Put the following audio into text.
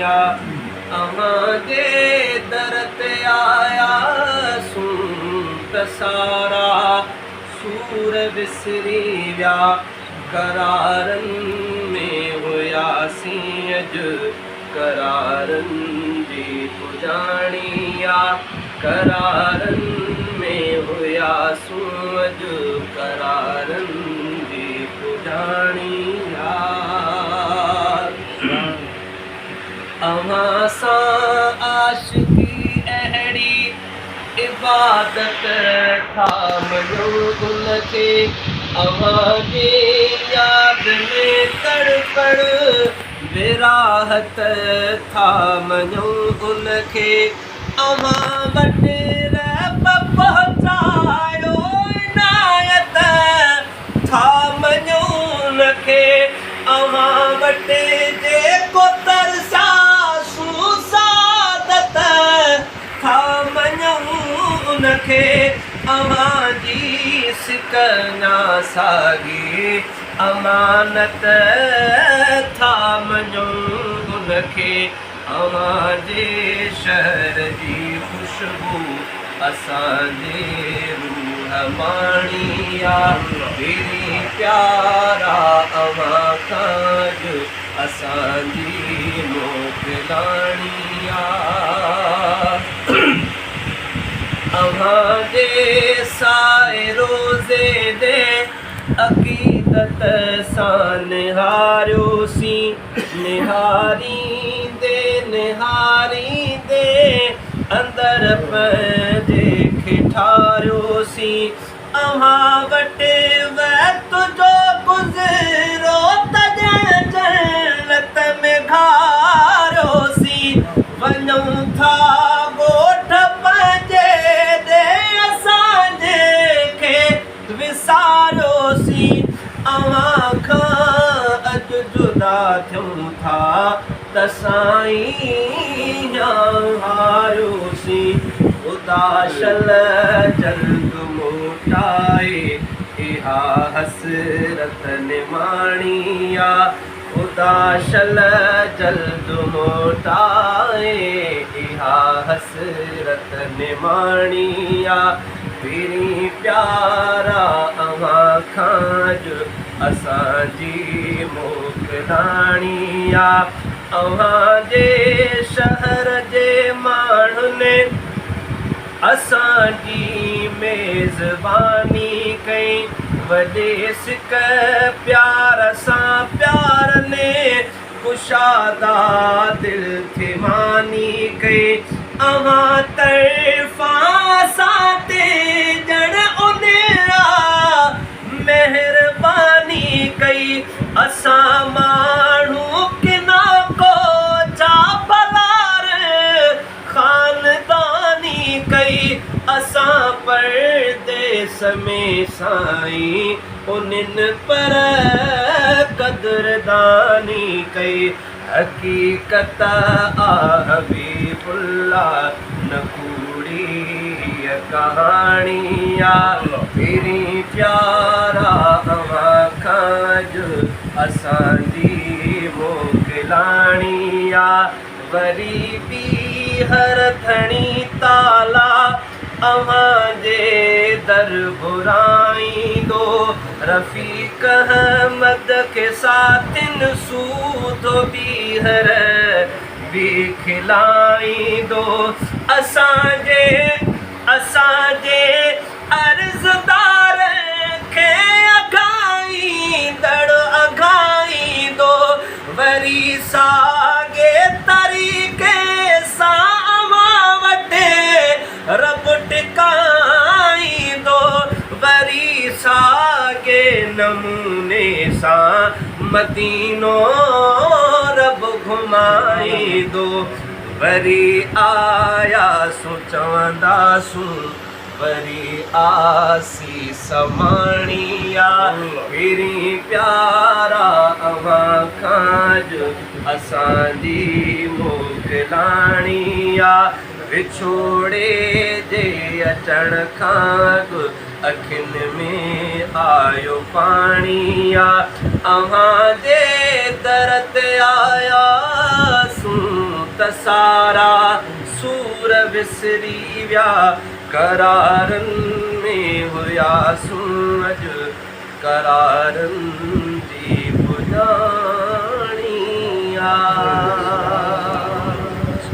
आ अवां जे दर ते आया सूं त सारा सूर विसरी विया करारनि में हुयासीं अॼु करारनि जी पुॼाणी आ करारनि में हुयासूं अॼु करारनि जी पुॼाणी आ अवां सां आशिकी अहिड़ी इबादत था मञो उनखे अवां जी याद में तड़पण विराहत था मञो उनखे अवां वटि रब पहुचायो इनायत था मञो उनखे अवां वटि जेको तरसासूं सादत था मञो उनखे अवां जी सिकना साॻी अमानत था मञो उनखे अवां जे शहर जी ख़ुशबू असांजे रूह माणी आ तेरी प्यारा अवां खां अॼु असांजी मोकिलाणी आ अवां जे साए रोज़े दे अक़ीदत सां निहारियोसीं निहारींदे निहारींदे अंदरि पंहिंजे खे ठारियोसीं अवां वटि वक़्त जो गुज़िरो त ॼण जन्नत में घारियोसीं वञूं था ॻोठ पंहिंजे ॾे असांजे खे विसारियोसीं अवां खां अॼु जुदा थियूं था त साईं हारियोसीं उदाशल जल्द मोटाए इहा हसरत निमाणी आ उदाशल जल्द मोटाए इहा हसरत निमाणी आ तेरी प्यारा अवां खां अॼु असांजी मोकिलाणी आ अवां जे शहर जे माण्हुनि असांजी मेज़बानी कई वॾे सिक प्यार सां प्यार ने कुशादा दिलि थे मानी कई अवां तरफ़ां सां ते ॼण उनरा महिरबानी कई असां माण्हू किना को छा भलार ख़ानदानी कई असां परदेस में साईं उन्हनि पर क़दरदानी कई हक़ीक़त आ हबीबुल्लाह न कूड़ी कहाणी आ तेरी प्यारा अवां खां अॼु असांजी मोकिलाणी आ वरी ॿीहर धणी ताला अवां जे दर घुराईंदो रफ़ीक अहमद खे साथिन सूधो ॿीहर बि खिलाईंदो असांजे अर्ज़दार खे अघाईंदो वरी साॻे तरीक़े सां अवां वटि रब टिकाईंदो वरी साॻे नमूने सां मदीनो रब घुमाईंदो वरी आयासूं चवंदासूं वरी आसी समाणी आ तेरी प्यारा अवां खां अॼु असांजी मोकिलाणी आ विछोड़े जे अचण खां अॻु अखियुनि में आयो पाणी आ अव्हां जे दर ते आयासूं त सारा सूर विसरी विया करारनि में हुयासूं अॼु करारनि जी पुॼाण